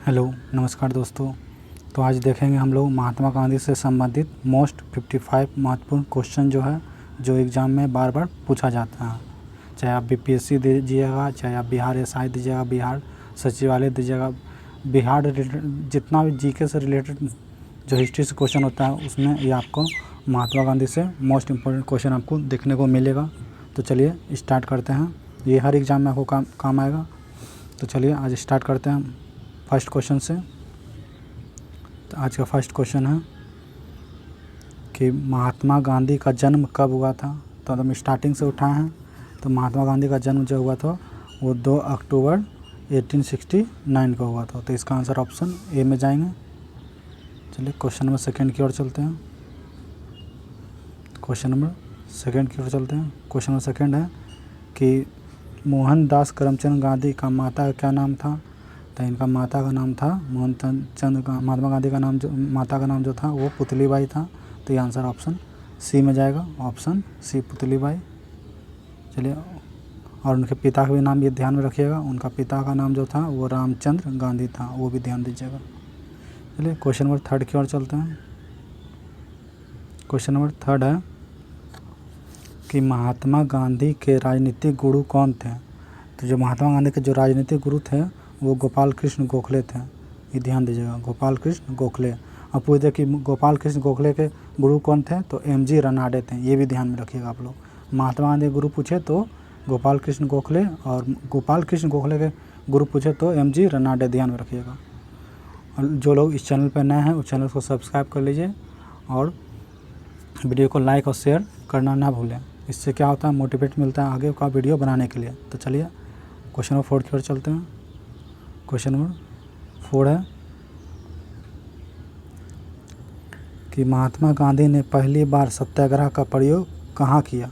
Hello नमस्कार दोस्तों। तो आज देखेंगे हम लोग महात्मा गांधी से संबंधित मोस्ट 55 महत्वपूर्ण क्वेश्चन जो है जो एग्ज़ाम में बार बार पूछा जाता है। चाहे आप बीपीएससी दीजिएगा, चाहे आप बिहार एसआई दीजिएगा, बिहार सचिवालय दीजिएगा, बिहार जितना भी जीके से रिलेटेड जो हिस्ट्री से क्वेश्चन होता है उसमें ये आपको महात्मा गांधी से मोस्ट इम्पोर्टेंट क्वेश्चन आपको देखने को मिलेगा। तो चलिए स्टार्ट करते हैं, ये हर एग्ज़ाम में आपको काम आएगा। तो चलिए आज स्टार्ट करते हैं फर्स्ट क्वेश्चन से। तो आज का फर्स्ट क्वेश्चन है कि महात्मा गांधी का जन्म कब हुआ था। तो हम स्टार्टिंग से उठाए हैं। तो महात्मा गांधी का जन्म जो हुआ था वो 2 अक्टूबर 1869 को हुआ था। तो इसका आंसर ऑप्शन ए में जाएंगे। चलिए क्वेश्चन नंबर सेकंड की ओर चलते हैं। क्वेश्चन नंबर सेकंड है कि मोहनदास करमचंद गांधी का माता का क्या नाम था। तो इनका माता का नाम था महात्मा गांधी का नाम माता का नाम जो था वो पुतलीबाई था। तो ये आंसर ऑप्शन सी में जाएगा, ऑप्शन सी पुतलीबाई। चलिए, और उनके पिता का भी नाम ये ध्यान में रखिएगा। उनका पिता का नाम जो था वो रामचंद्र गांधी था, वो भी ध्यान दीजिएगा। चलिए क्वेश्चन नंबर थर्ड की ओर चलते हैं। क्वेश्चन नंबर थर्ड है कि महात्मा गांधी के राजनीतिक गुरु कौन थे। तो जो महात्मा गांधी के जो राजनीतिक गुरु थे वो गोपाल कृष्ण गोखले थे। ये ध्यान दीजिएगा, गोपाल कृष्ण गोखले। अब पूछते कि गोपाल कृष्ण गोखले के गुरु कौन थे, तो एमजी रनाडे थे। ये भी ध्यान में रखिएगा आप लोग। महात्मा गांधी गुरु पूछे तो गोपाल कृष्ण गोखले, और गोपाल कृष्ण गोखले के गुरु पूछे तो एमजी रनाडे, ध्यान में रखिएगा। और जो लोग इस चैनल पर नए हैं उस चैनल को सब्सक्राइब कर लीजिए और वीडियो को लाइक और शेयर करना ना भूलें। इससे क्या होता है, मोटिवेट मिलता है आगे का वीडियो बनाने के लिए। तो चलिए क्वेश्चन नंबर 4 की ओर चलते हैं। क्वेश्चन नंबर 4 है कि महात्मा गांधी ने पहली बार सत्याग्रह का प्रयोग कहाँ किया।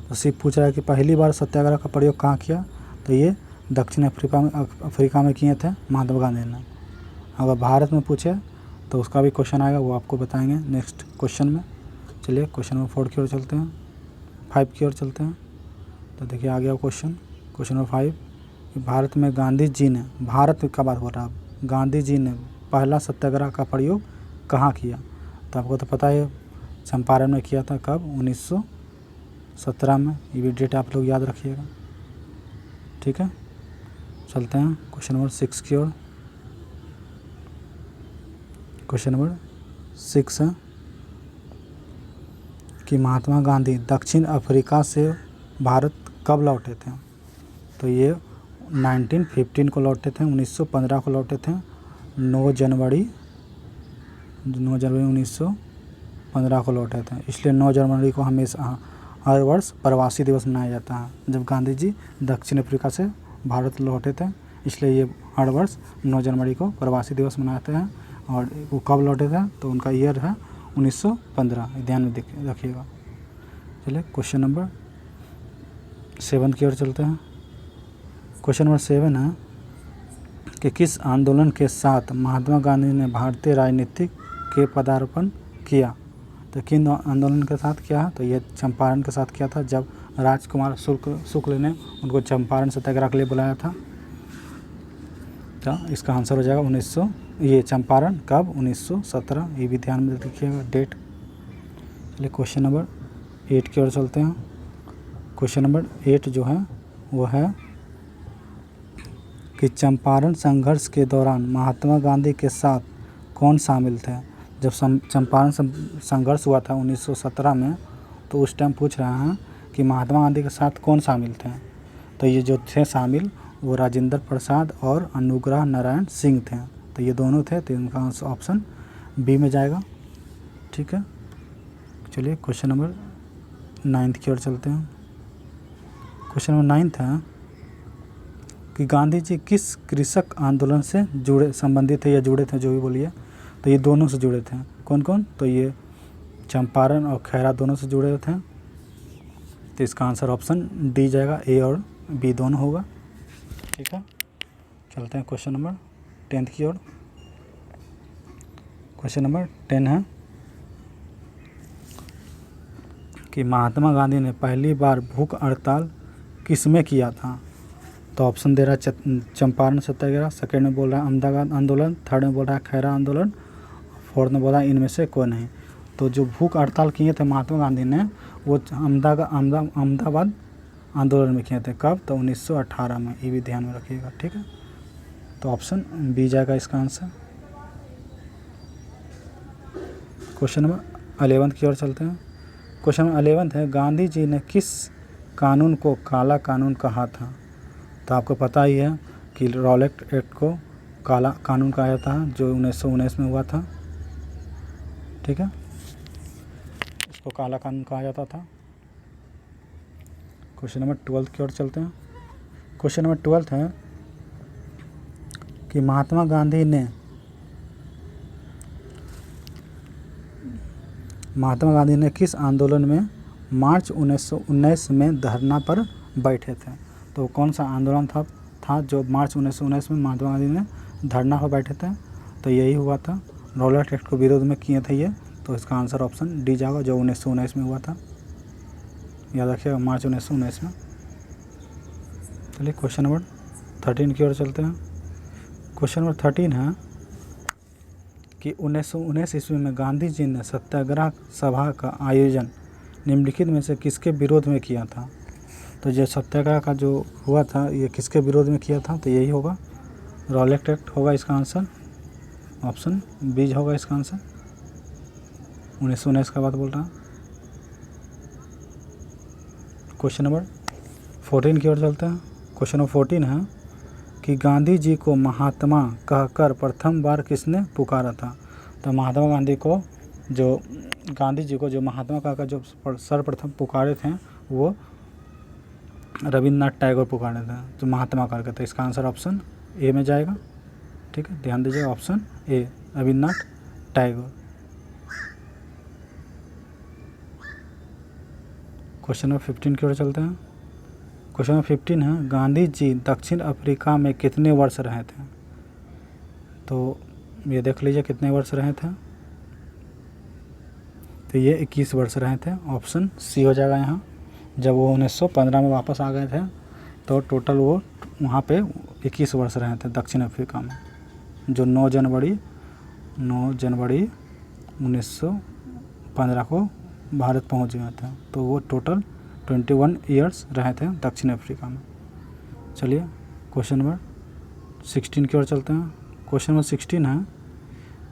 तो सिर्फ पूछ रहा है कि पहली बार सत्याग्रह का प्रयोग कहाँ किया। तो ये दक्षिण अफ्रीका में किए थे महात्मा गांधी ने। अगर भारत में पूछे तो उसका भी क्वेश्चन आएगा, वो आपको बताएंगे नेक्स्ट क्वेश्चन में। चलिए क्वेश्चन नंबर 4 की ओर चलते हैं, 5 की ओर चलते हैं। तो देखिए आ गया क्वेश्चन नंबर 5। भारत में गांधी जी ने, भारत का बात हो रहा है, गांधी जी ने पहला सत्याग्रह का प्रयोग कहाँ किया। तो आपको तो पता है चंपारण में किया था, कब, 1917 में। ये भी डेट आप लोग याद रखिएगा, ठीक है। चलते हैं क्वेश्चन नंबर 6 की ओर। क्वेश्चन नंबर 6 है कि महात्मा गांधी दक्षिण अफ्रीका से भारत कब लौटे थे। तो ये 1915 को लौटे थे, 1915 को लौटे थे, 9 जनवरी 1915 को लौटे थे। इसलिए 9 जनवरी को हमेशा हर वर्ष प्रवासी दिवस मनाया जाता है, जब गांधी जी दक्षिण अफ्रीका से भारत लौटे थे। इसलिए ये हर वर्ष 9 जनवरी को प्रवासी दिवस मनाते हैं। और वो कब लौटे थे, तो उनका ईयर है 1915, ध्यान में रखिएगा। चलिए क्वेश्चन नंबर 7 की ओर चलते हैं। क्वेश्चन नंबर 7 है कि किस आंदोलन के साथ महात्मा गांधी ने भारतीय राजनीति के पदार्पण किया। तो किन आंदोलन के साथ किया है, तो ये चंपारण के साथ किया था, जब राजकुमार शुक्ल ने उनको चंपारण सत्याग्रह के लिए बुलाया था। तो इसका आंसर हो जाएगा ये चंपारण कब, 1917। ये भी ध्यान में रखिएगा डेट। चलिए क्वेश्चन नंबर 8 की ओर चलते हैं। क्वेश्चन नंबर 8 जो है वो है कि चंपारण संघर्ष के दौरान महात्मा गांधी के साथ कौन शामिल थे। जब चंपारण संघर्ष हुआ था 1917 में, तो उस टाइम पूछ रहा है कि महात्मा गांधी के साथ कौन शामिल थे। तो ये जो थे शामिल वो राजेंद्र प्रसाद और अनुग्रह नारायण सिंह थे। तो ये दोनों थे, तो इनका ऑप्शन बी में जाएगा, ठीक है। चलिए क्वेश्चन नंबर 9 की ओर चलते हैं। क्वेश्चन नंबर 9 है कि गांधी जी किस कृषक आंदोलन से संबंधित थे या जुड़े थे, जो भी बोलिए। तो ये दोनों से जुड़े थे। कौन कौन, तो ये चंपारण और खैरा दोनों से जुड़े थे। तो इसका आंसर ऑप्शन डी जाएगा, ए और बी दोनों होगा, ठीक है। चलते हैं क्वेश्चन नंबर 10 की ओर। क्वेश्चन नंबर 10 है कि महात्मा गांधी ने पहली बार भूख हड़ताल किस में किया था। तो ऑप्शन दे रहा है चंपारण सत्याग्रह, सेकेंड में बोल रहा है अहमदाबाद आंदोलन, थर्ड में बोल रहा है खैरा आंदोलन, फोर्थ में बोला इनमें से कोई नहीं। तो जो भूख हड़ताल किए थे महात्मा गांधी ने वो अहमदाबाद आंदोलन में किए थे। कब? तो 1918 में। ये भी ध्यान में रखिएगा, ठीक है। तो ऑप्शन बी जाएगा इसका आंसर। क्वेश्चन नंबर 11 की ओर चलते हैं। क्वेश्चन नंबर 11 है, गांधी जी ने किस कानून को काला कानून कहा था? तो आपको पता ही है कि रॉलेट एक्ट को काला कानून कहा जाता है, जो 1919 में हुआ था, ठीक है। इसको काला कानून कहा जाता था। क्वेश्चन नंबर 12 की ओर चलते हैं। क्वेश्चन नंबर 12 है कि महात्मा गांधी ने किस आंदोलन में मार्च 1919 में धरना पर बैठे थे? तो कौन सा आंदोलन था जो मार्च 1919 में महात्मा गांधी ने धरना पर बैठे थे? तो यही हुआ था, रॉलेट एक्ट को विरोध में किए थे ये। तो इसका आंसर ऑप्शन डी जाएगा, जो 1919 में हुआ था। याद रखिएगा, मार्च 1919 में। चलिए क्वेश्चन नंबर 13 की ओर चलते हैं। क्वेश्चन नंबर 13 है कि 1919 ईस्वी में गांधी जी ने सत्याग्रह सभा का आयोजन निम्नलिखित में से किसके विरोध में किया था? तो जो सत्याग्रह का जो हुआ था ये किसके विरोध में किया था? तो यही होगा, रॉलेट एक्ट होगा इसका आंसर। ऑप्शन बी होगा इसका आंसर। 1919 का बात बोल रहा। क्वेश्चन नंबर 14 की ओर चलते हैं। क्वेश्चन नंबर 14 है कि गांधी जी को महात्मा कहकर प्रथम बार किसने पुकारा था? तो महात्मा गांधी को जो महात्मा कहकर जो सर्वप्रथम पुकारे थे वो रविन्द्रनाथ टैगोर पुकारे थे, जो महात्मा करके। तो इसका आंसर ऑप्शन ए में जाएगा, ठीक है। ध्यान दीजिए, option A Rabindranath Tagore. Question number 15 की ओर चलते हैं। क्वेश्चन नंबर 15 है, गांधी जी दक्षिण अफ्रीका में कितने वर्ष रहे थे? तो ये देख लीजिए कितने वर्ष रहे थे। तो ये 21 वर्ष रहे थे। ऑप्शन सी हो जाएगा यहाँ। जब वो 1915 में वापस आ गए थे तो टोटल वो वहाँ पे 21 वर्ष रहे थे दक्षिण अफ्रीका में, जो 9 जनवरी 1915 को भारत पहुँच गए थे। तो वो टोटल 21 ईयर्स रहे थे दक्षिण अफ्रीका में। चलिए क्वेश्चन नंबर 16 की ओर चलते हैं। क्वेश्चन नंबर 16 है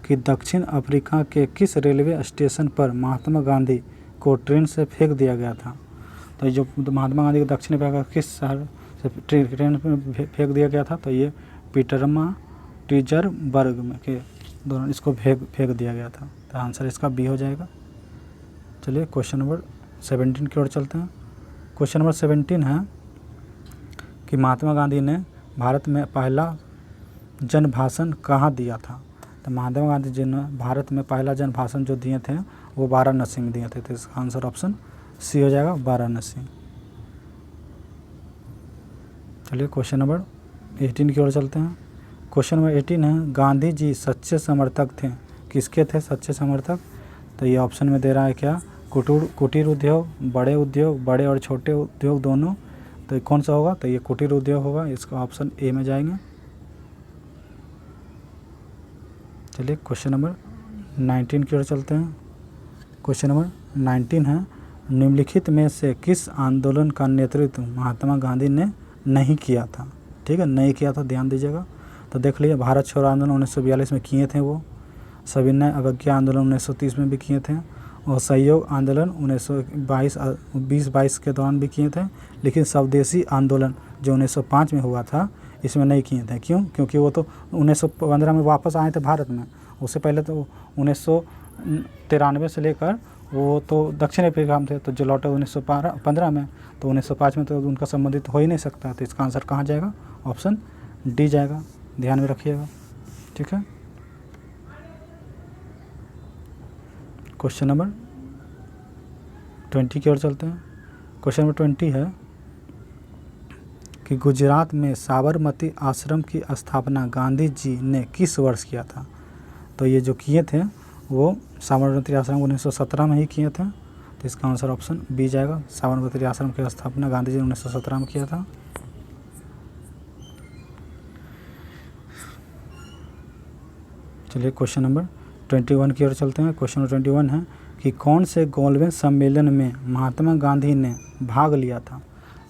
कि दक्षिण अफ्रीका के किस रेलवे स्टेशन पर महात्मा गांधी को ट्रेन से फेंक दिया गया था? तो जो महात्मा गांधी को दक्षिण अफ्रीका किस शहर से ट्रेन में फेंक दिया गया था? तो ये पीटरमाटिज़बर्ग में के दौरान इसको फेंक दिया गया था। तो आंसर इसका बी हो जाएगा। चलिए क्वेश्चन नंबर 17 की ओर चलते हैं। क्वेश्चन नंबर 17 है कि महात्मा गांधी ने भारत में पहला जन भाषण कहाँ दिया था? तो महात्मा गांधी जी ने भारत में पहला जन भाषण जो दिए थे वो वाराणसी में दिए थे। तो इसका आंसर ऑप्शन सी हो जाएगा, वाराणसी। चलिए क्वेश्चन नंबर 18 की ओर चलते हैं। क्वेश्चन नंबर 18 है, गांधी जी सच्चे समर्थक थे, किसके थे सच्चे समर्थक? तो ये ऑप्शन में दे रहा है क्या, कुटीर उद्योग, बड़े और छोटे उद्योग दोनों। तो कौन सा होगा? तो ये कुटीर उद्योग होगा, इसका ऑप्शन ए में जाएंगे। चलिए क्वेश्चन नंबर 19 की ओर चलते हैं। क्वेश्चन नंबर 19 है, निम्नलिखित में से किस आंदोलन का नेतृत्व महात्मा गांधी ने नहीं किया था? ठीक है, नहीं किया था, ध्यान दीजिएगा। तो देख लीजिए, भारत छोड़ो आंदोलन 1942 में किए थे वो, सविनय अवज्ञा आंदोलन 1930 में भी किए थे, और सहयोग आंदोलन 1920-22 के दौरान भी किए थे। लेकिन स्वदेशी आंदोलन जो 1905 में हुआ था इसमें नहीं किए थे। क्यों? क्योंकि वो तो 1915 में वापस आए थे भारत में। उससे पहले तो 1993 से लेकर वो तो दक्षिण अफ्रीका में थे, तो जो लौटे 1915 में, तो 1905 में तो उनका संबंधित हो ही नहीं सकता। तो इसका आंसर कहाँ जाएगा? ऑप्शन डी जाएगा, ध्यान में रखिएगा, ठीक है। क्वेश्चन नंबर 20 की ओर चलते हैं। क्वेश्चन नंबर 20 है कि गुजरात में साबरमती आश्रम की स्थापना गांधी जी ने किस वर्ष किया था? तो ये जो किए थे वो साबरमती आश्रम 1917 में ही किए थे। तो इसका आंसर ऑप्शन बी जाएगा, साबरमती आश्रम की स्थापना गांधी जी ने 1917 में किया था। चलिए क्वेश्चन नंबर 21 की ओर चलते हैं। क्वेश्चन नंबर 21 है कि कौन से गोलमेज सम्मेलन में महात्मा गांधी ने भाग लिया था।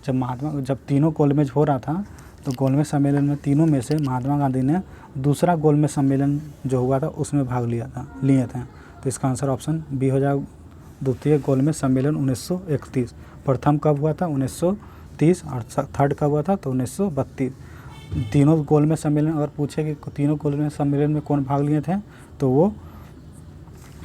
जब तीनों गोलमेज हो रहा था तो गोलमेज सम्मेलन में तीनों में से महात्मा गांधी ने दूसरा गोलमेज सम्मेलन जो हुआ था उसमें भाग लिए थे। तो इसका आंसर ऑप्शन बी हो जाएगा। द्वितीय गोलमेज सम्मेलन 1931। प्रथम कब हुआ था? 1930। और थर्ड कब हुआ था? तो 1932। तीनों गोलमेज सम्मेलन अगर पूछे कि तीनों गोलमेज सम्मेलन में कौन भाग लिए थे तो वो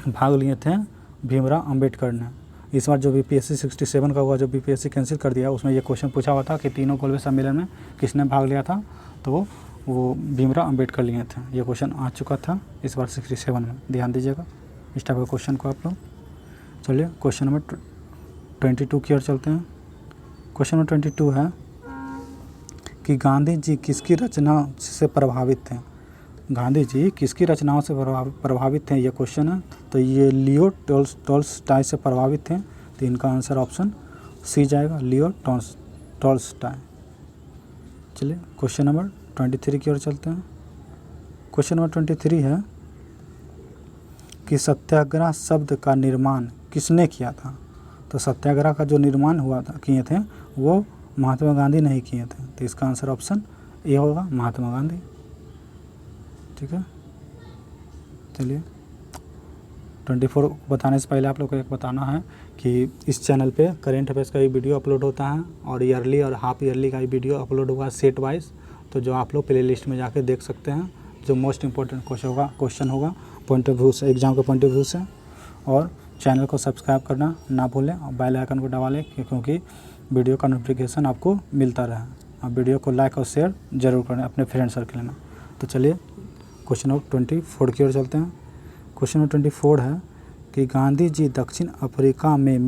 भाग लिए थे भीमराव अंबेडकर ने। इस बार जो बीपीएससी 67 का हुआ, जो बीपीएससी कैंसिल कर दिया, उसमें ये क्वेश्चन पूछा हुआ था कि तीनों गोलमेज सम्मेलन में किसने भाग लिया था, तो वो भीमराव अंबेडकर लिए थे। ये क्वेश्चन आ चुका था इस बार 67 में, ध्यान दीजिएगा इस टाइप का क्वेश्चन को आप लोग। चलिए क्वेश्चन नंबर 22 की ओर चलते हैं। क्वेश्चन नंबर 22 है कि गांधी जी किसकी रचना से प्रभावित थे। गांधी जी किसकी रचनाओं से प्रभावित थे, ये क्वेश्चन है। तो ये लियो टॉल्स्टॉय से प्रभावित थे, तो इनका आंसर ऑप्शन सी जाएगा, लियो टॉल्स्टॉय। चलिए क्वेश्चन नंबर 23 की ओर चलते हैं। क्वेश्चन नंबर 23 है कि सत्याग्रह शब्द का निर्माण किसने किया था। तो सत्याग्रह का जो निर्माण हुआ था किए थे वो महात्मा गांधी नहीं किए थे, तो इसका आंसर ऑप्शन ए होगा, महात्मा गांधी। ठीक है। चलिए 24 बताने से पहले आप लोग को एक बताना है कि इस चैनल पे करेंट अफेयर्स का भी वीडियो अपलोड होता है और ईयरली और हाफ ईयरली का भी वीडियो अपलोड होगा सेट वाइज, तो जो आप लोग प्ले लिस्ट में जाके देख सकते हैं। जो मोस्ट इंपॉर्टेंट क्वेश्चन होगा पॉइंट ऑफ व्यू से, एग्जाम के पॉइंट ऑफ व्यू से। और चैनल को सब्सक्राइब करना ना भूलें और बेल आइकन को दबा लें क्योंकि वीडियो का नोटिफिकेशन आपको मिलता रहे। आप वीडियो को लाइक और शेयर ज़रूर करें अपने फ्रेंड सर्कल में। तो चलिए क्वेश्चन नंबर 24 की ओर चलते हैं। क्वेश्चन नंबर 24 है कि गांधी जी दक्षिण अफ्रीका में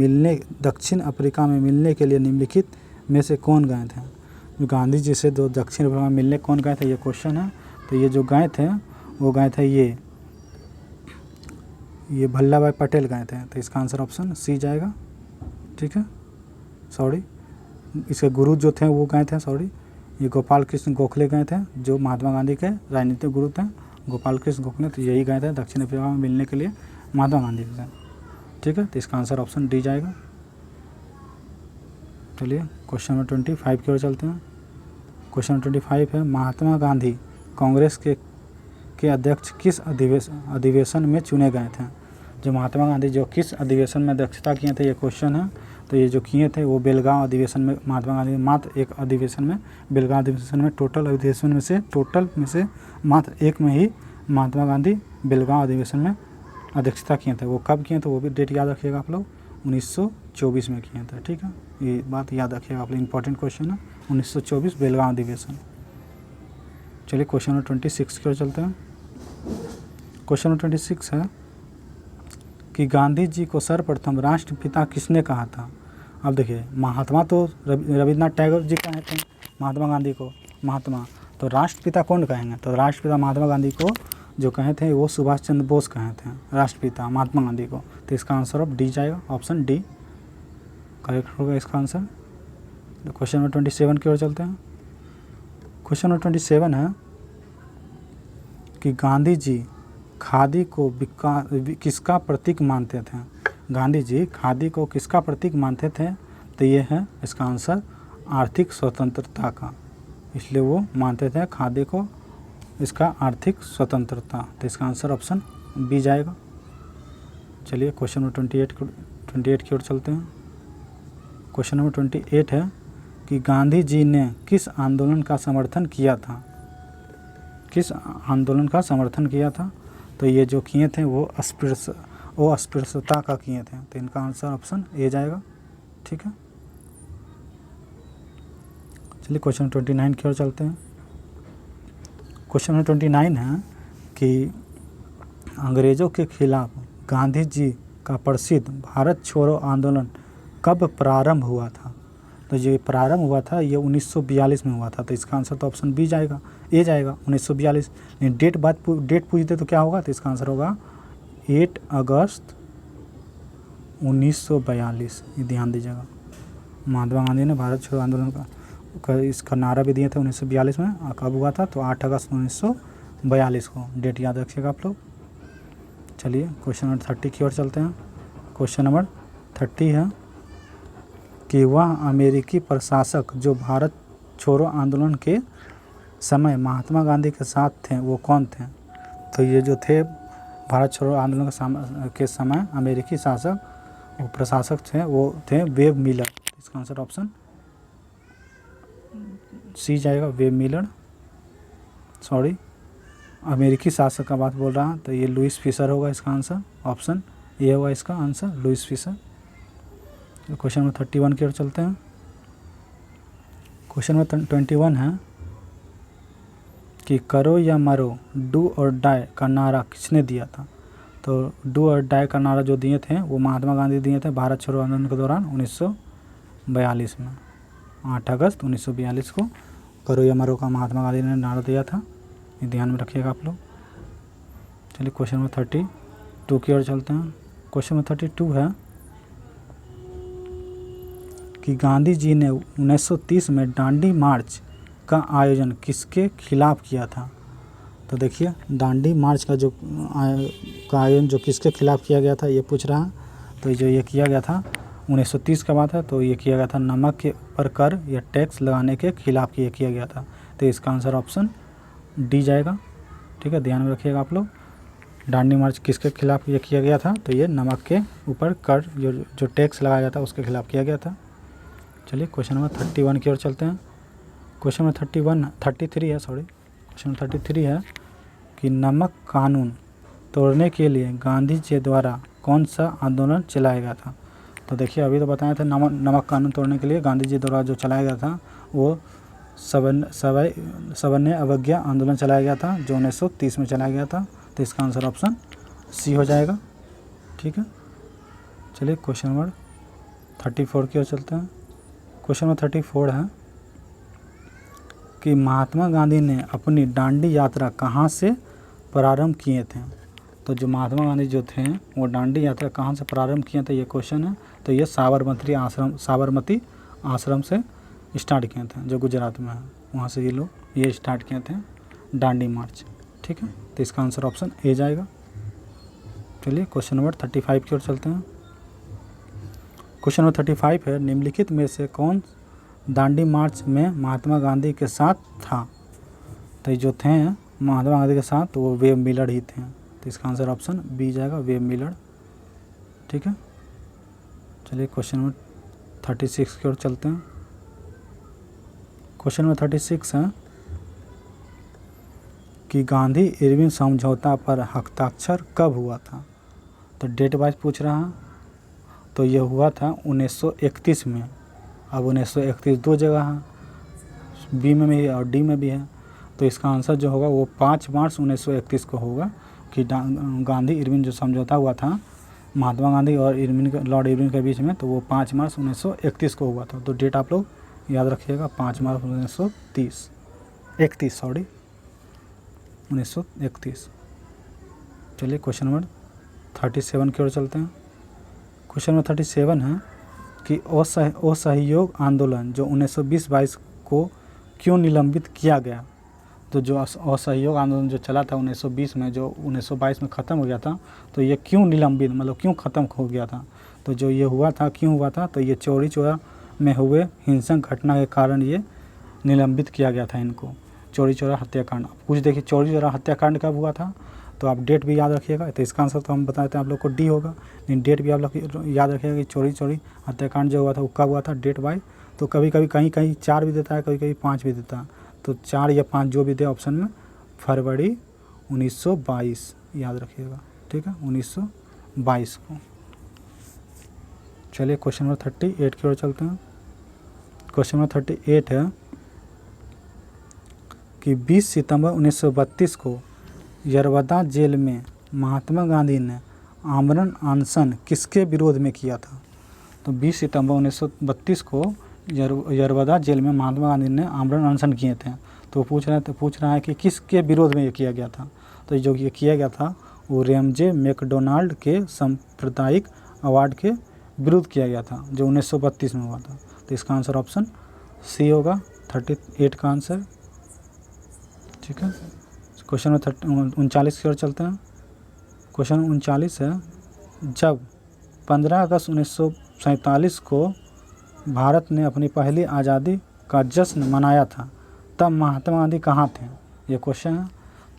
मिलने के लिए निम्नलिखित में से कौन गए थे। गांधी जी से दो दक्षिण अफ्रीका में मिलने कौन गए थे, ये क्वेश्चन है। तो ये जो गए थे वो गए थे ये वल्लभ भाई पटेल गए थे, तो इसका आंसर ऑप्शन सी जाएगा। ठीक है, सॉरी इसके गुरु जो थे वो गए थे, सॉरी ये गोपाल कृष्ण गोखले गए थे जो महात्मा गांधी के राजनीतिक गुरु थे। गोपाल कृष्ण गोखले तो यही गए थे दक्षिण अफ्रीका में मिलने के लिए महात्मा गांधी से। ठीक है, तो इसका आंसर ऑप्शन डी जाएगा। चलिए क्वेश्चन नंबर 25 की ओर चलते हैं। क्वेश्चन नंबर 25 है महात्मा गांधी कांग्रेस के अध्यक्ष किस अधिवेशन में चुने गए थे। जो महात्मा गांधी जो किस अधिवेशन में अध्यक्षता किए थे, ये क्वेश्चन है। तो ये जो किए थे वो बेलगांव अधिवेशन में महात्मा गांधी मात्र एक अधिवेशन में, बेलगांव अधिवेशन में टोटल में से मात्र एक में ही महात्मा गांधी बेलगांव अधिवेशन में अध्यक्षता किए थे। वो कब किए थे वो भी डेट याद रखिएगा आप लोग, 1924 में किए थे। ठीक है, ये बात याद रखिएगा आप लोग, इंपॉर्टेंट क्वेश्चन है 1924 बेलगांव अधिवेशन। चलिए क्वेश्चन नंबर 26 की ओर चलते हैं। क्वेश्चन नंबर 26 है कि गांधी जी को सर्वप्रथम राष्ट्रपिता किसने कहा था। अब देखिए महात्मा तो रविन्द्रनाथ टैगोर जी कहे थे महात्मा गांधी को महात्मा, तो राष्ट्रपिता कौन कहेंगे। तो राष्ट्रपिता महात्मा गांधी को जो कहे थे वो सुभाष चंद्र बोस कहे थे राष्ट्रपिता महात्मा गांधी को। तो इसका आंसर अब डी जाएगा, ऑप्शन डी करेक्ट होगा इसका आंसर। क्वेश्चन नंबर 27 की ओर चलते हैं। क्वेश्चन नंबर 27 है कि गांधी जी खादी को किसका प्रतीक मानते थे। गांधी जी खादी को किसका प्रतीक मानते थे, तो ये है इसका आंसर आर्थिक स्वतंत्रता का, इसलिए वो मानते थे खादी को इसका आर्थिक स्वतंत्रता। तो इसका आंसर ऑप्शन बी जाएगा। चलिए क्वेश्चन नंबर 28 की ओर चलते हैं। क्वेश्चन नंबर 28 है कि गांधी जी ने किस आंदोलन का समर्थन किया था। किस आंदोलन का समर्थन किया था, तो ये जो किए थे वो अस्पृश्यता का किए थे, तो इनका आंसर ऑप्शन ए जाएगा। ठीक है, चलिए क्वेश्चन 29 की ओर चलते हैं। क्वेश्चन नंबर 29 है कि अंग्रेज़ों के खिलाफ गांधी जी का प्रसिद्ध भारत छोड़ो आंदोलन कब प्रारंभ हुआ था। तो ये प्रारंभ हुआ था ये 1942 में हुआ था, तो इसका आंसर तो ऑप्शन बी जाएगा, ए जाएगा 1942। डेट पूछते तो क्या होगा, तो इसका आंसर होगा 8 अगस्त 1942। ये ध्यान दीजिएगा, महात्मा गांधी ने भारत छोड़ो आंदोलन का इसका नारा भी दिए थे 1942 में। कब हुआ था, तो 8 अगस्त 1942 को, डेट याद रखिएगा आप लोग। चलिए क्वेश्चन नंबर 30 की ओर चलते हैं। क्वेश्चन नंबर 30 है कि वह अमेरिकी प्रशासक जो भारत छोड़ो आंदोलन के समय महात्मा गांधी के साथ थे वो कौन थे? तो ये जो थे भारत छोड़ो आंदोलन के समय अमेरिकी शासक वो प्रशासक थे वो थे वेब मिलर। इसका आंसर ऑप्शन सी जाएगा, वेब मिलर। सॉरी, अमेरिकी शासक का बात बोल रहा तो ये लुइस फिशर होगा इसका आंसर, ऑप्शन ए होगा इसका answer, Louis Fischer. Question number 31 की ओर चलते हैं। क्वेश्चन नंबर 21 है कि करो या मरो, डू और डाई का नारा किसने दिया था? तो डू और डाई का नारा जो दिए थे वो महात्मा गांधी दिए थे भारत छोड़ो आंदोलन के दौरान 1942 में, 8 अगस्त 1942 को करो या मरो का महात्मा गांधी ने नारा दिया था। ये ध्यान में रखिएगा आप लोग। चलिए क्वेश्चन नंबर 32 की ओर चलते हैं। क्वेश्चन नंबर 32 है कि गांधी जी ने 1930 में दांडी मार्च का आयोजन किसके खिलाफ किया था? तो देखिए दांडी मार्च का आयोजन जो किसके खिलाफ किया गया था ये पूछ रहा है। तो जो ये किया गया था 1930 का बात है, तो ये किया गया था नमक के ऊपर कर या टैक्स लगाने के खिलाफ ये किया गया था। तो इसका आंसर ऑप्शन डी जाएगा। ठीक है, ध्यान में रखिएगा आप लोग। दांडी मार्च किसके खिलाफ ये किया गया था? तो ये नमक के ऊपर कर जो टैक्स लगाया गया था उसके खिलाफ किया गया था। चलिए क्वेश्चन नंबर 31 की ओर चलते हैं। क्वेश्चन नंबर 33 है, सॉरी क्वेश्चन नंबर 33 है कि नमक कानून तोड़ने के लिए गांधी जी द्वारा कौन सा आंदोलन चलाया गया था? तो देखिए अभी तो बताया था नमक कानून तोड़ने के लिए गांधी जी द्वारा जो चलाया गया था वो सवर्णीय अवज्ञा आंदोलन चलाया गया था जो 1930 में चलाया गया था। तो इसका आंसर ऑप्शन सी हो जाएगा। ठीक है, चलिए क्वेश्चन नंबर 34 की ओर चलते हैं। क्वेश्चन नंबर 34 है कि महात्मा गांधी ने अपनी दांडी यात्रा कहाँ से प्रारंभ किए थे? तो जो महात्मा गांधी जो थे वो दांडी यात्रा कहाँ से प्रारंभ किए थे ये क्वेश्चन है। तो ये साबरमती आश्रम से स्टार्ट किए थे जो गुजरात में है, वहाँ से ये लोग ये स्टार्ट किए थे दांडी मार्च। ठीक है, तो इसका आंसर ऑप्शन ए जाएगा। चलिए क्वेश्चन नंबर 35 की ओर चलते हैं। क्वेश्चन नंबर 35 है निम्नलिखित में से कौन दांडी मार्च में महात्मा गांधी के साथ था? तो जो थे महात्मा गांधी के साथ वो वेब मिलर ही थे। तो इसका आंसर ऑप्शन बी जाएगा, वेब मिलर। ठीक है, चलिए क्वेश्चन नंबर 36 की ओर चलते हैं। क्वेश्चन नंबर 36 है कि गांधी इरविन समझौता पर हस्ताक्षर कब हुआ था? तो डेट वाइज पूछ रहा है। तो ये हुआ था 1931 में। अब 1931 दो जगह है, बी में भी है और डी में भी है। तो इसका आंसर जो होगा वो 5 मार्च 1931 को होगा कि गांधी इरविन जो समझौता हुआ था महात्मा गांधी और लॉर्ड इरविन के बीच में, तो वो 5 मार्च 1931 को हुआ था। तो डेट आप लोग याद रखिएगा, 5 मार्च 1931। चलिए क्वेश्चन नंबर 37 की ओर चलते हैं। क्वेश्चन नंबर 37 है कि असहयोग आंदोलन जो 1920-22 को क्यों निलंबित किया गया? तो जो असहयोग आंदोलन जो चला था 1920 में जो 1922 में ख़त्म हो गया था, तो ये क्यों निलंबित मतलब क्यों ख़त्म हो गया था? तो जो ये हुआ था क्यों हुआ था? तो ये चौरी चौरा में हुए हिंसक घटना के कारण ये निलंबित किया गया था इनको, चौरी चौरा हत्याकांड। कुछ देखिए चौरी चौरा हत्याकांड कब हुआ था, तो आप डेट भी याद रखिएगा। तो इसका आंसर तो हम बताते हैं आप लोग को डी होगा, लेकिन डेट भी आप लोग याद रखिएगा कि चौरी चौरी हत्याकांड जो हुआ था वो कब हुआ था डेट वाइज। तो कभी कभी कहीं 4 भी देता है, कभी कभी 5 भी देता है। तो 4 या 5 जो भी दे ऑप्शन में, फरवरी 1922 याद रखिएगा। ठीक है, 1922 को। चलिए क्वेश्चन नंबर 38 की ओर चलते हैं। क्वेश्चन नंबर 38 है कि 20 सितंबर 1932 को यरवदा जेल में महात्मा गांधी ने आमरण अनशन किसके विरोध में किया था? तो 20 सितंबर 1932 को यरवदा जेल में महात्मा गांधी ने आमरण अनशन किए थे। तो पूछ रहा है कि किसके विरोध में ये किया गया था? तो जो ये किया गया था वो रेमजे मैकडोनाल्ड के सांप्रदायिक अवार्ड के विरुद्ध किया गया था जो 1932 में हुआ था। तो इसका आंसर ऑप्शन सी होगा, 38 का आंसर। ठीक है, क्वेश्चन नंबर 39 की ओर चलते हैं। क्वेश्चन 39 है, जब 15 अगस्त 1947 को भारत ने अपनी पहली आज़ादी का जश्न मनाया था तब महात्मा गांधी कहाँ थे? ये क्वेश्चन है।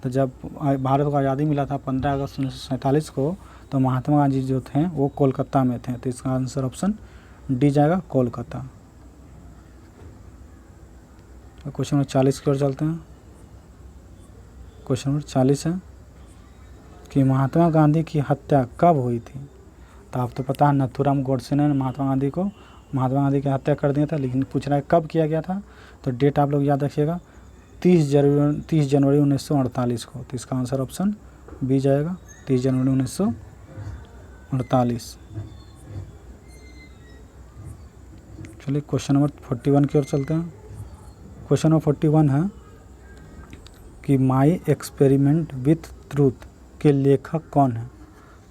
तो जब भारत को आज़ादी मिला था 15 अगस्त 1947 को, तो महात्मा गांधी जो थे वो कोलकाता में थे। तो इसका आंसर ऑप्शन डी जाएगा, कोलकाता। तो क्वेश्चन नंबर 40 की ओर चलते हैं। क्वेश्चन नंबर 40 है कि महात्मा गांधी की हत्या कब हुई थी? तो आप तो पता है नथुराम गोडसे ने महात्मा गांधी की हत्या कर दिया था, लेकिन पूछ रहा है कब किया गया था। तो डेट आप लोग याद रखिएगा, 30 जनवरी 1948 को। तो इसका आंसर ऑप्शन बी जाएगा, 30 जनवरी 1948। चलिए क्वेश्चन नंबर 41 की ओर चलते हैं। क्वेश्चन नंबर 41 है कि माई एक्सपेरिमेंट विथ ट्रूथ के लेखक कौन है?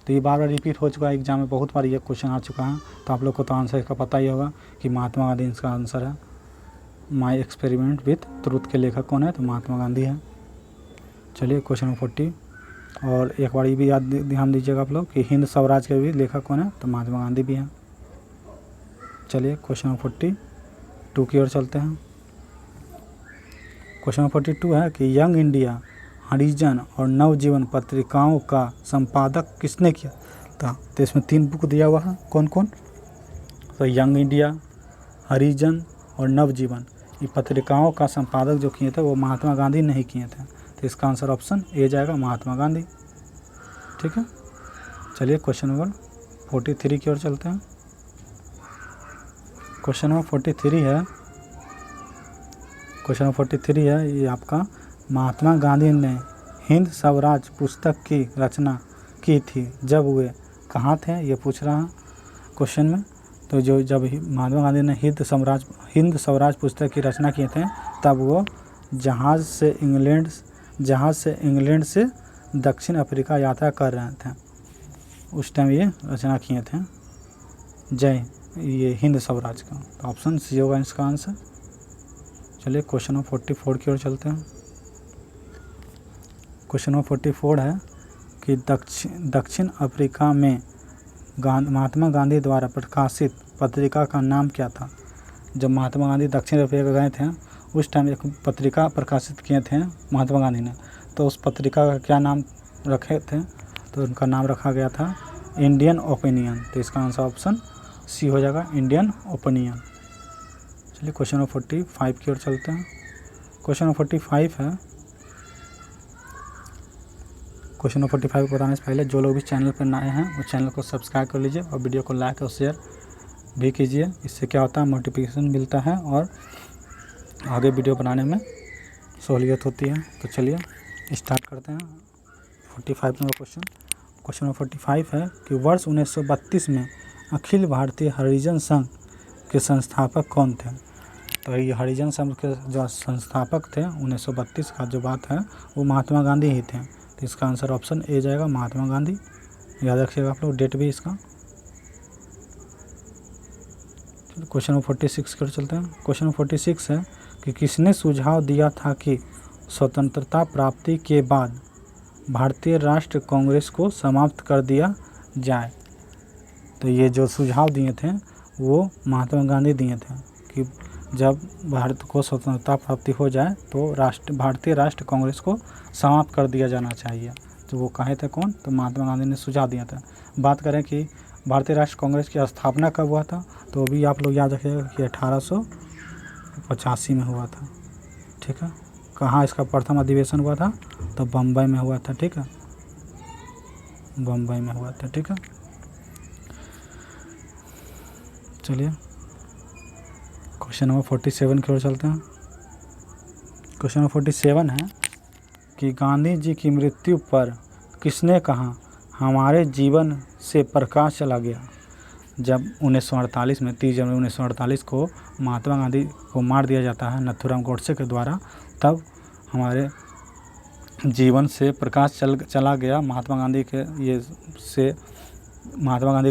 तो ये बार बार रिपीट हो चुका है एग्जाम में, बहुत बार ये क्वेश्चन आ चुका है। तो आप लोग को तो आंसर इसका पता ही होगा कि महात्मा गांधी इसका आंसर है। माई एक्सपेरिमेंट विथ ट्रूथ के लेखक कौन है? तो महात्मा गांधी है। चलिए क्वेश्चन नंबर 40, और एक बार ये भी याद ध्यान दीजिएगा आप लोग कि हिंद स्वराज के भी लेखक कौन है? तो महात्मा गांधी भी हैं। चलिए क्वेश्चन नंबर 42 की ओर चलते हैं। क्वेश्चन नंबर 42 है कि यंग इंडिया, हरिजन और नवजीवन पत्रिकाओं का संपादक किसने किया था? तो इसमें 3 बुक दिया हुआ है, कौन कौन? तो यंग इंडिया, हरिजन और नवजीवन, ये पत्रिकाओं का संपादक जो किए थे वो महात्मा गांधी नहीं किए थे। तो इसका आंसर ऑप्शन ए जाएगा, महात्मा गांधी। ठीक है। चलिए क्वेश्चन नंबर 43 की ओर चलते हैं। क्वेश्चन नंबर 43 है, क्वेश्चन नंबर 43 है ये आपका, महात्मा गांधी ने हिंद स्वराज पुस्तक की रचना की थी जब वे कहाँ थे? ये पूछ रहा है क्वेश्चन में। तो जब महात्मा गांधी ने हिंद स्वराज पुस्तक की रचना किए थे तब वो जहाज़ से इंग्लैंड से दक्षिण अफ्रीका यात्रा कर रहे थे, उस टाइम ये रचना किए थे ये हिंद स्वराज का। तो ऑप्शन सी होगा इसका आंसर। चलिए क्वेश्चन नंबर 44 की ओर चलते हैं। क्वेश्चन नंबर 44 है कि दक्षिण अफ्रीका में महात्मा गांधी द्वारा प्रकाशित पत्रिका का नाम क्या था? जब महात्मा गांधी दक्षिण अफ्रीका गए थे उस टाइम एक पत्रिका प्रकाशित किए थे महात्मा गांधी ने, तो उस पत्रिका का क्या नाम रखे थे? तो उनका नाम रखा गया था इंडियन ओपिनियन। तो इसका आंसर ऑप्शन सी हो जाएगा, इंडियन ओपिनियन। चलिए क्वेश्चन नंबर 45 की ओर चलते हैं। क्वेश्चन नंबर 45 है, क्वेश्चन नंबर 45 को बताने से पहले जो लोग भी चैनल पर नए हैं वो चैनल को सब्सक्राइब कर लीजिए और वीडियो को लाइक और शेयर भी कीजिए। इससे क्या होता है, नोटिफिकेशन मिलता है और आगे वीडियो बनाने में सहूलियत होती है। तो चलिए स्टार्ट करते हैं 45 नंबर क्वेश्चन। क्वेश्चन नंबर 45 है कि वर्ष 1932 में अखिल भारतीय हरिजन संघ के संस्थापक कौन थे? तो ये हरिजन संघ के जो संस्थापक थे 1932 का जो बात है वो महात्मा गांधी ही थे। तो इसका आंसर ऑप्शन ए जाएगा, महात्मा गांधी। याद रखिएगा आप लोग डेट भी इसका। क्वेश्चन नंबर 46 की ओर चलते हैं। क्वेश्चन नंबर 46 है कि किसने सुझाव दिया था कि स्वतंत्रता प्राप्ति के बाद भारतीय राष्ट्र कांग्रेस को समाप्त कर दिया जाए? तो ये जो सुझाव दिए थे वो महात्मा गांधी दिए थे कि जब भारत को स्वतंत्रता प्राप्ति हो जाए तो भारतीय राष्ट्र कांग्रेस को समाप्त कर दिया जाना चाहिए। तो वो कहे थे कौन? तो महात्मा गांधी ने सुझाव दिया था। बात करें कि भारतीय राष्ट्र कांग्रेस की स्थापना कब हुआ था, तो भी आप लोग याद रखिएगा कि 1885 में हुआ था। ठीक है। कहाँ इसका प्रथम अधिवेशन हुआ था? तो बम्बई में हुआ था। ठीक है, बम्बई में हुआ था। ठीक है। चलिए क्वेश्चन नंबर 47 की ओर चलते हैं। क्वेश्चन नंबर 47 है कि गांधी जी की मृत्यु पर किसने कहा हमारे जीवन से प्रकाश चला गया? जब 1948 में 30 जनवरी 1948 को महात्मा गांधी को मार दिया जाता है नथुराम गोडसे के द्वारा, तब हमारे जीवन से प्रकाश चला गया। महात्मा गांधी की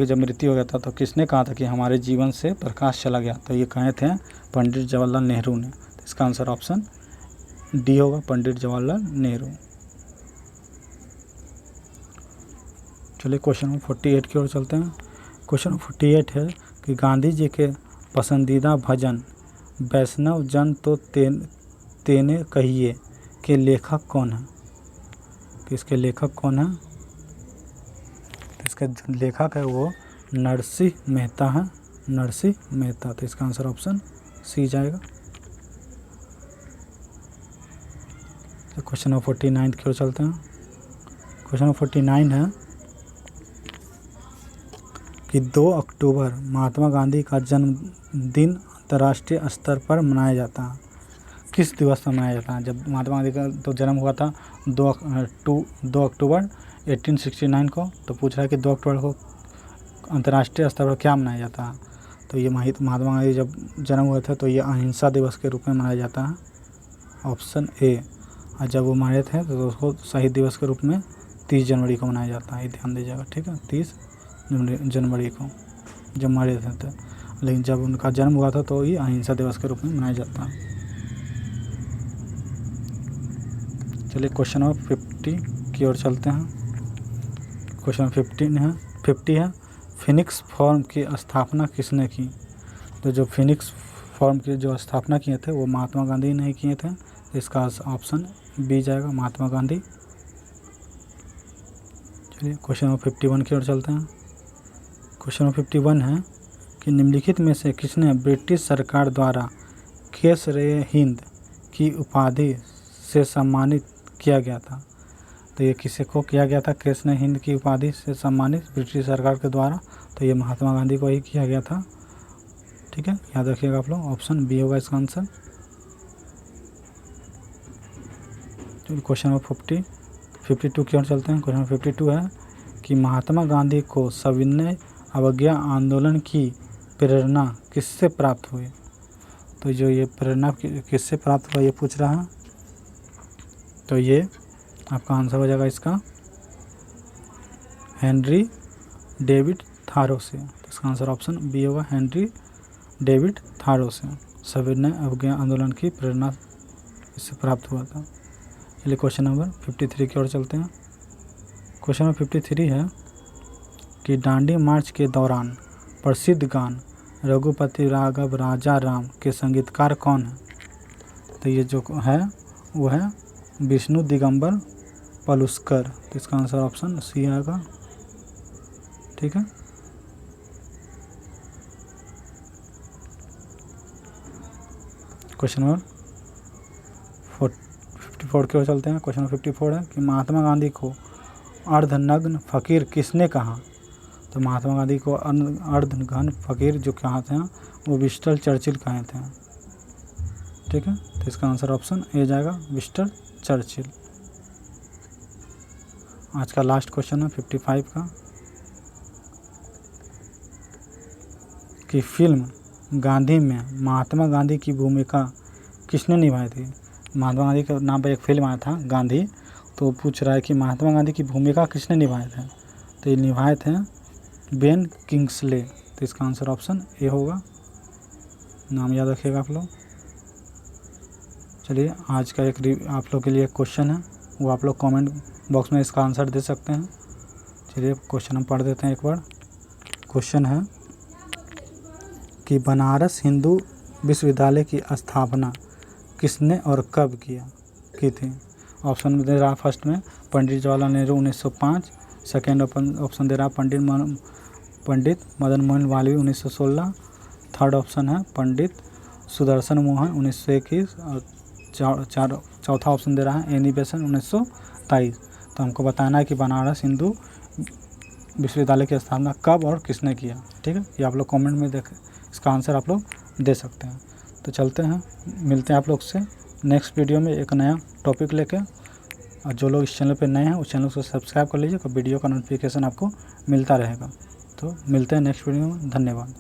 जब मृत्यु हो गया था तो किसने कहा था कि हमारे जीवन से प्रकाश चला गया? तो ये कहे थे पंडित जवाहरलाल नेहरू ने। तो इसका आंसर ऑप्शन डी होगा, पंडित जवाहरलाल नेहरू। चलिए क्वेश्चन नंबर 48 की ओर चलते हैं। क्वेश्चन नंबर 48 है कि गांधी जी के पसंदीदा भजन वैष्णव जन तो तेने कहिए के लेखक कौन है? तो इसके लेखक कौन है? तो इसका जो लेखक है वो नरसिंह मेहता है, नरसिंह मेहता। तो इसका आंसर ऑप्शन सी जाएगा। तो क्वेश्चन नंबर 49 की ओर चलते हैं। क्वेश्चन नंबर 49 है कि 2 अक्टूबर महात्मा गांधी का जन्मदिन अंतर्राष्ट्रीय स्तर पर मनाया जाता है। किस दिवस पर मनाया जाता है? जब महात्मा गांधी का तो जन्म हुआ था 2 अक्टूबर 1869 को, तो पूछ रहा है कि 2 अक्टूबर को अंतर्राष्ट्रीय स्तर पर क्या मनाया जाता है? तो ये महात्मा गांधी जब जन्म हुए थे तो ये अहिंसा दिवस के रूप में मनाया जाता है, ऑप्शन ए। और जब वो मारे थे तो उसको शहीद दिवस के रूप में 30 जनवरी को मनाया जाता है, ये ध्यान दीजिएगा, ठीक है। 30 जनवरी को जब मारे थे तो, लेकिन जब उनका जन्म हुआ था तो ये अहिंसा दिवस के रूप में मनाया जाता है। चलिए क्वेश्चन नंबर 50 की ओर चलते हैं। क्वेश्चन नंबर 50 है फिनिक्स फॉर्म की स्थापना किसने की? तो जो फिनिक्स फॉर्म की जो स्थापना किए थे वो महात्मा गांधी ने किए थे। इसका ऑप्शन बी जाएगा, महात्मा गांधी। चलिए क्वेश्चन नंबर 51 की ओर चलते हैं। क्वेश्चन नंबर 51 है कि निम्नलिखित में से किसने ब्रिटिश सरकार द्वारा केसर-ए-हिंद की उपाधि से सम्मानित किया गया था? तो ये किसे को किया गया था केसर-ए-हिंद की उपाधि से सम्मानित ब्रिटिश सरकार के द्वारा? तो ये महात्मा गांधी को ही किया गया था, ठीक है, याद रखिएगा आप लोग, ऑप्शन बी होगा इसका आंसर। क्वेश्चन नंबर 52 की ओर चलते हैं। क्वेश्चन नंबर 52 है कि महात्मा गांधी को सविनय अवज्ञा आंदोलन की प्रेरणा किससे प्राप्त हुई? तो जो ये प्रेरणा किससे प्राप्त हुआ ये पूछ रहा है, तो ये आपका आंसर हो जाएगा इसका हेनरी डेविड थारो से। तो इसका आंसर ऑप्शन बी होगा, हेनरी डेविड थारो से सविनय अवज्ञा आंदोलन की प्रेरणा इससे प्राप्त हुआ था। चलिए क्वेश्चन नंबर 53 की ओर चलते हैं। क्वेश्चन नंबर 53 है कि दांडी मार्च के दौरान प्रसिद्ध गान रघुपति राघव राजा राम के संगीतकार कौन है? तो ये जो है वो है विष्णु दिगंबर पलुस्कर। तो इसका आंसर ऑप्शन सी आएगा, ठीक है। क्वेश्चन नंबर 54 की ओर चलते हैं। क्वेश्चन नंबर 54 है कि महात्मा गांधी को अर्धनग्न फकीर किसने कहा? तो महात्मा गांधी को अर्धनग्न फकीर जो कहा थे वो विंस्टन चर्चिल कहे थे, ठीक है। तो इसका आंसर ऑप्शन ए जाएगा, विंस्टन चर्चिल। आज का लास्ट क्वेश्चन है 55 का कि फिल्म गांधी में महात्मा गांधी की भूमिका किसने निभाई थी? महात्मा गांधी के नाम पर एक फिल्म आया था गांधी, तो पूछ रहा है कि महात्मा गांधी की भूमिका किसने निभाए थे? तो ये निभाए थे बेन किंग्सले। तो इसका आंसर ऑप्शन ए होगा, नाम याद रखिएगा आप लोग। चलिए आज का एक आप लोग के लिए क्वेश्चन है, वो आप लोग कमेंट बॉक्स में इसका आंसर दे सकते हैं। चलिए क्वेश्चन हम पढ़ देते हैं एक बार। क्वेश्चन है कि बनारस हिंदू विश्वविद्यालय की स्थापना किसने और कब की थी? ऑप्शन में दे रहा फर्स्ट में पंडित जवाहरलाल नेहरू 1905, सेकेंड ऑप्शन दे रहा पंडित मदन मोहन मालवीय 1916, थर्ड ऑप्शन है पंडित सुदर्शन मोहन 1921 और चौथा ऑप्शन दे रहा है एनी बेसेंट 1923। तो हमको बताना है कि बनारस हिंदू विश्वविद्यालय की स्थापना कब और किसने किया, ठीक है। ये आप लोग कमेंट में देख इसका आंसर आप लोग दे सकते हैं। तो चलते हैं, मिलते हैं आप लोग से नेक्स्ट वीडियो में एक नया टॉपिक लेके। और जो लोग इस चैनल पे नए हैं उस चैनल को सब्सक्राइब कर लीजिए, तो वीडियो का नोटिफिकेशन आपको मिलता रहेगा। तो मिलते हैं नेक्स्ट वीडियो में, धन्यवाद।